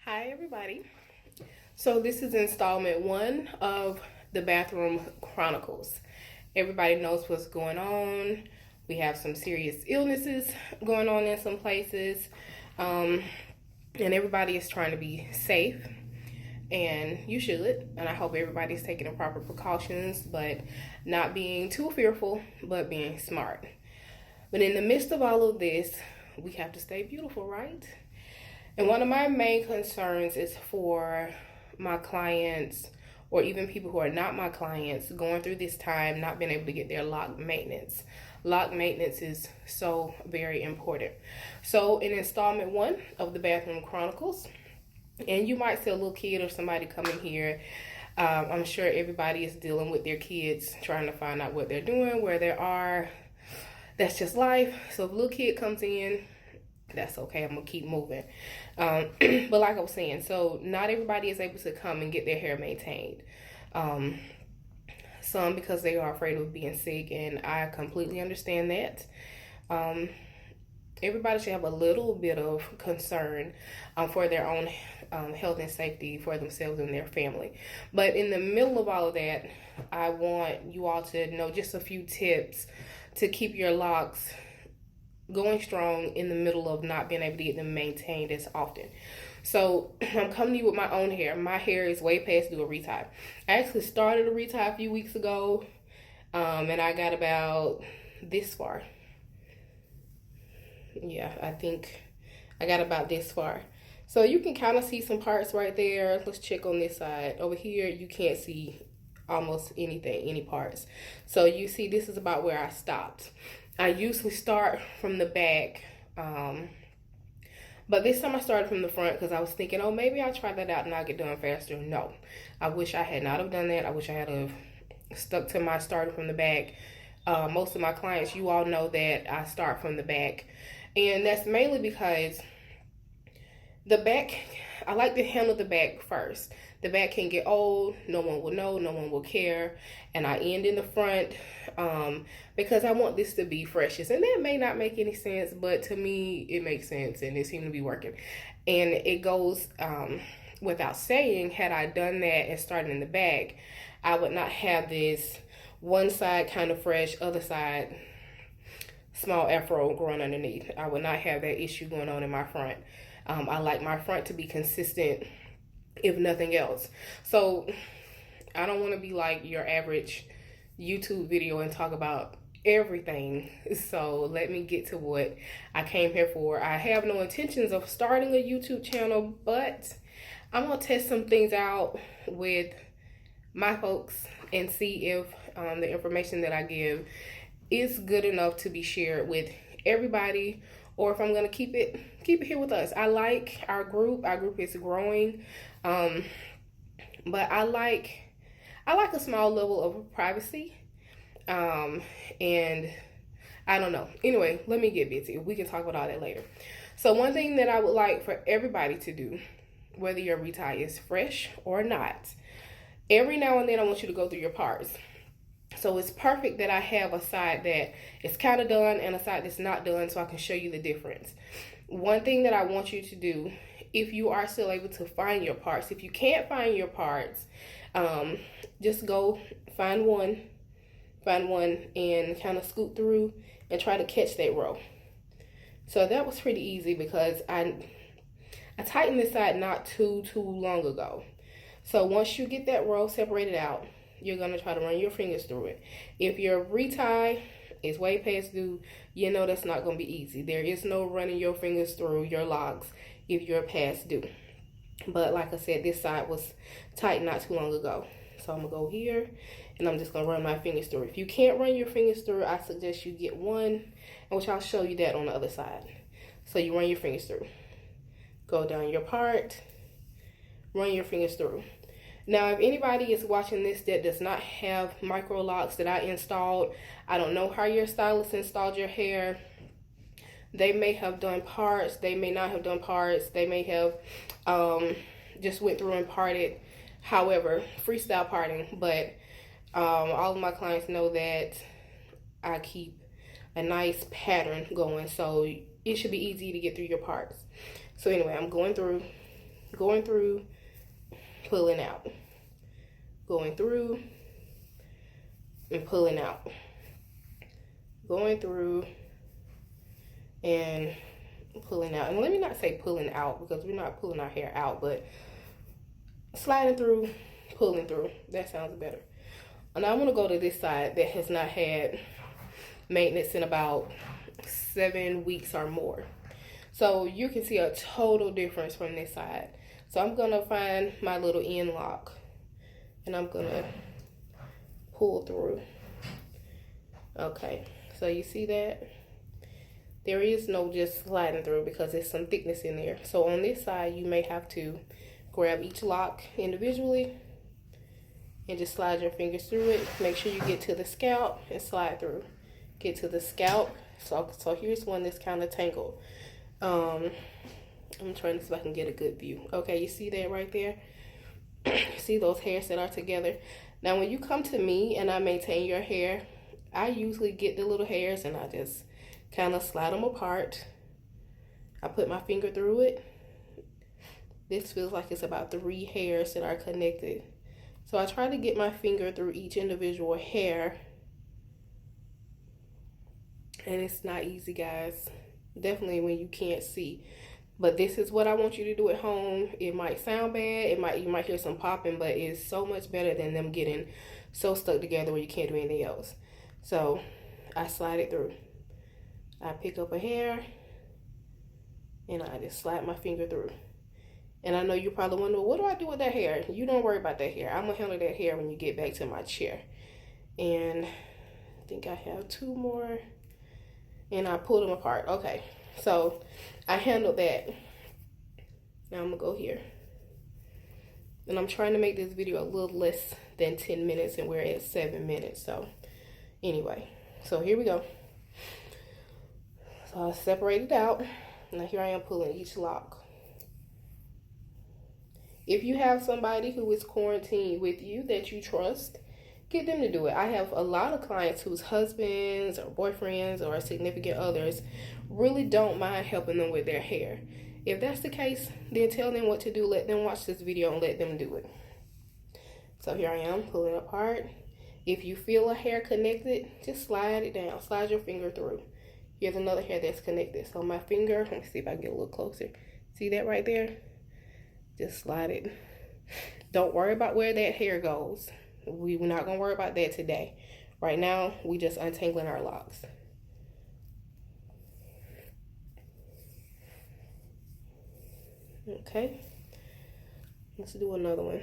Hi everybody. So this is installment one of the Bathroom Chronicles. Everybody knows what's going on. We have some serious illnesses going on in some places. And everybody is trying to be safe. And you should. And I hope everybody's taking the proper precautions, but not being too fearful, but being smart. But in the midst of all of this, we have to stay beautiful, right? And one of my main concerns is for my clients, or even people who are not my clients, going through this time, not being able to get their lock maintenance. Lock maintenance is so very important. So in installment one of the Bathroom Chronicles, and you might see a little kid or somebody coming here. I'm sure everybody is dealing with their kids, trying to find out what they're doing, where they are. That's just life. So if a little kid comes in, that's okay. I'm gonna keep moving. But like I was saying, so not everybody is able to come and get their hair maintained. Some because they are afraid of being sick, and I completely understand that. Everybody should have a little bit of concern for their own health and safety for themselves and their family. But in the middle of all of that, I want you all to know just a few tips to keep your locks going strong in the middle of not being able to get them maintained as often. So I'm coming to you with my own hair. My hair is way past due a retie. I actually started a retie a few weeks ago, and I got about this far. Yeah, I think I got about this far. So you can kind of see some parts right there. Let's check on this side. Over here, you can't see almost anything, any parts. So you see this is about where I stopped. I usually start from the back, but this time I started from the front because I was thinking, oh, maybe I'll try that out and I'll get done faster. No, I wish I had not have done that. I wish I had have stuck to my starting from the back. Most of my clients, you all know that I start from the back, and that's mainly because the back, I like to handle the back first. The back can get old, no one will know, no one will care, and I end in the front because I want this to be freshest. And that may not make any sense, but to me it makes sense, and it seemed to be working. And it goes without saying, had I done that and started in the back, I would not have this one side kind of fresh, other side small afro growing underneath. I would not have that issue going on in my front. I like my front to be consistent, if nothing else. So I don't want to be like your average YouTube video and talk about everything. So let me get to what I came here for. I have no intentions of starting a YouTube channel, but I'm going to test some things out with my folks and see if the information that I give is good enough to be shared with everybody, or if I'm going to keep it here with us. I like our group. Our group is growing. But I like a small level of privacy. And I don't know. Anyway, let me get busy. We can talk about all that later. So one thing that I would like for everybody to do, whether your retie is fresh or not, every now and then I want you to go through your parts. So it's perfect that I have a side that is kind of done and a side that's not done, so I can show you the difference. One thing that I want you to do, if you are still able to find your parts, if you can't find your parts, just go find one and kind of scoot through and try to catch that row. So that was pretty easy because I tightened this side not too long ago. So once you get that row separated out, you're going to try to run your fingers through it. If your retie is way past due, you know that's not going to be easy. There is no running your fingers through your locks if you're past due. But like I said, this side was tight not too long ago. So I'm going to go here and I'm just going to run my fingers through. If you can't run your fingers through, I suggest you get one, which I'll show you that on the other side. So you run your fingers through. Go down your part, run your fingers through. Now, if anybody is watching this that does not have micro locks that I installed, I don't know how your stylist installed your hair. They may have done parts. They may not have done parts. They may have just went through and parted. However, freestyle parting. But all of my clients know that I keep a nice pattern going. So it should be easy to get through your parts. So anyway, I'm going through, going through, pulling out, going through and pulling out, going through and pulling out. And let me not say pulling out, because we're not pulling our hair out, but sliding through, pulling through. That sounds better. And I want to go to this side that has not had maintenance in about 7 weeks or more. So you can see a total difference from this side. So I'm going to find my little end lock and I'm going to pull through. Okay, so you see that? There is no just sliding through because there's some thickness in there. So on this side, you may have to grab each lock individually and just slide your fingers through it. Make sure you get to the scalp and slide through. Get to the scalp. So here's one that's kind of tangled. I'm trying to see if I can get a good view. Okay, you see that right there? See those hairs that are together? Now when you come to me and I maintain your hair, I usually get the little hairs and I just kind of slide them apart. I put my finger through it. This feels like it's about 3 hairs that are connected. So I try to get my finger through each individual hair. And it's not easy, guys. Definitely when you can't see. But this is what I want you to do at home. It might sound bad. You might hear some popping, but it's so much better than them getting so stuck together where you can't do anything else. So I slide it through. I pick up a hair and I just slide my finger through. And I know you probably wonder, what do I do with that hair? You don't worry about that hair. I'm going to handle that hair when you get back to my chair. And I think I have 2 more. And I pull them apart. Okay, so I handled that. Now I'm going to go here. And I'm trying to make this video a little less than 10 minutes. And we're at 7 minutes. So anyway, so here we go. So I separated out. Now here I am pulling each lock. If you have somebody who is quarantined with you that you trust, get them to do it. I have a lot of clients whose husbands or boyfriends or significant others really don't mind helping them with their hair. If that's the case, then tell them what to do. Let them watch this video and let them do it. So here I am pulling apart. If you feel a hair connected, just slide it down. Slide your finger through. Here's another hair that's connected. So my finger, let me see if I can get a little closer. See that right there? Just slide it. Don't worry about where that hair goes. We're not going to worry about that today. Right now, we just untangling our locks. Okay. Let's do another one.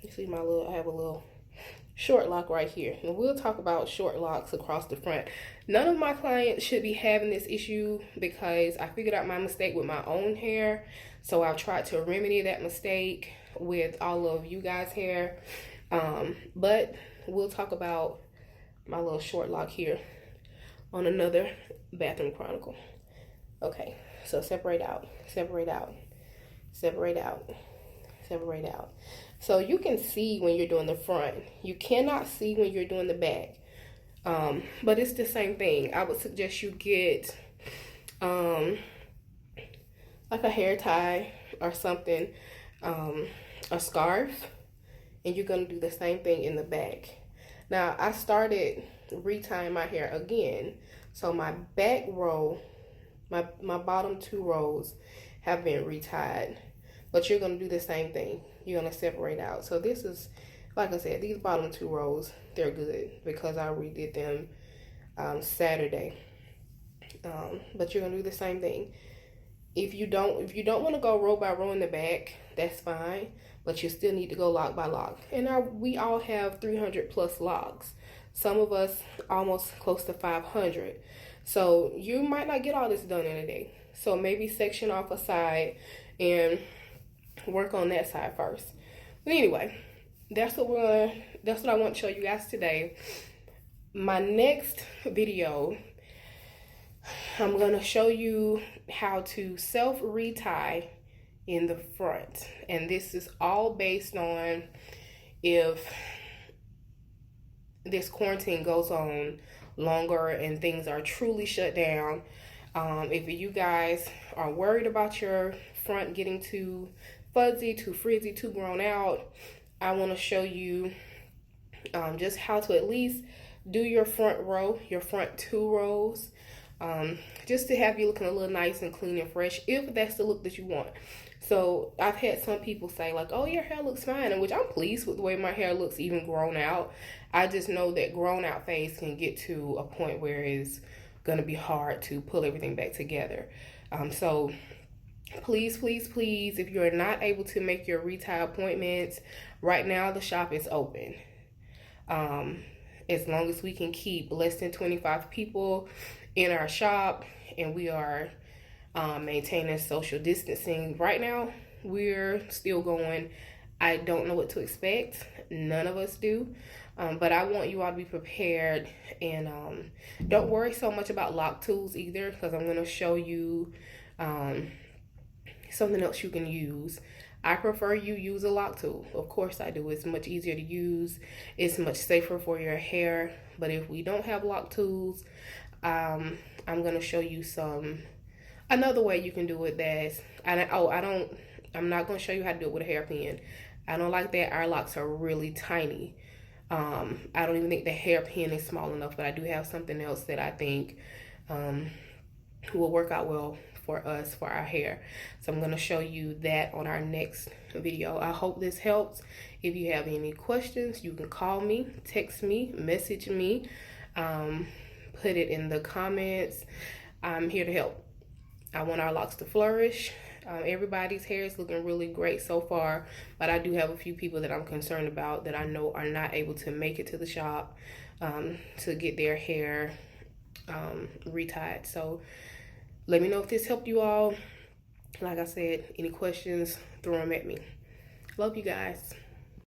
You see I have a little short lock right here. And we'll talk about short locks across the front. None of my clients should be having this issue because I figured out my mistake with my own hair. So I've tried to remedy that mistake with all of you guys' hair. But we'll talk about my little short lock here on another bathroom chronicle. Okay, so separate out, separate out, separate out, separate out. So you can see when you're doing the front. You cannot see when you're doing the back. But it's the same thing. I would suggest you get like a hair tie or something, a scarf, and you're going to do the same thing in the back. Now, I started retying my hair again. So my back row, my bottom 2 rows have been retied. But you're going to do the same thing. You're going to separate out. So this is, like I said, these bottom 2 rows, they're good because I redid them Saturday. But you're going to do the same thing. If you don't want to go row by row in the back, that's fine. But you still need to go lock by lock. And we all have 300 plus locks. Some of us almost close to 500. So you might not get all this done in a day. So maybe section off a side and work on that side first. But anyway, that's what I want to show you guys today. My next video, I'm going to show you how to self retie in the front. And this is all based on if this quarantine goes on longer and things are truly shut down. If you guys are worried about your front getting too fuzzy, too frizzy, too grown out, I want to show you just how to at least do your front row, your front 2 rows, just to have you looking a little nice and clean and fresh, if that's the look that you want. So I've had some people say like, oh, your hair looks fine, and which I'm pleased with the way my hair looks even grown out. I just know that grown out phase can get to a point where it's going to be hard to pull everything back together. So please, please, please, if you're not able to make your retie appointments, right now the shop is open. As long as we can keep less than 25 people in our shop and we are maintaining social distancing. Right now, we're still going. I don't know what to expect. None of us do. But I want you all to be prepared, and don't worry so much about lock tools either, because I'm going to show you something else you can use. I prefer you use a lock tool. Of course I do. It's much easier to use. It's much safer for your hair. But if we don't have lock tools, I'm going to show you another way you can do it. I'm not going to show you how to do it with a hairpin. I don't like that. Our locks are really tiny. I don't even think the hairpin is small enough, but I do have something else that I think will work out well for us, for our hair. So I'm going to show you that on our next video. I hope this helps. If you have any questions, you can call me, text me, message me, put it in the comments. I'm here to help. I want our locks to flourish. Everybody's hair is looking really great so far, but I do have a few people that I'm concerned about that I know are not able to make it to the shop to get their hair retied. So let me know if this helped you all. Like I said, any questions, throw them at me. Love you guys.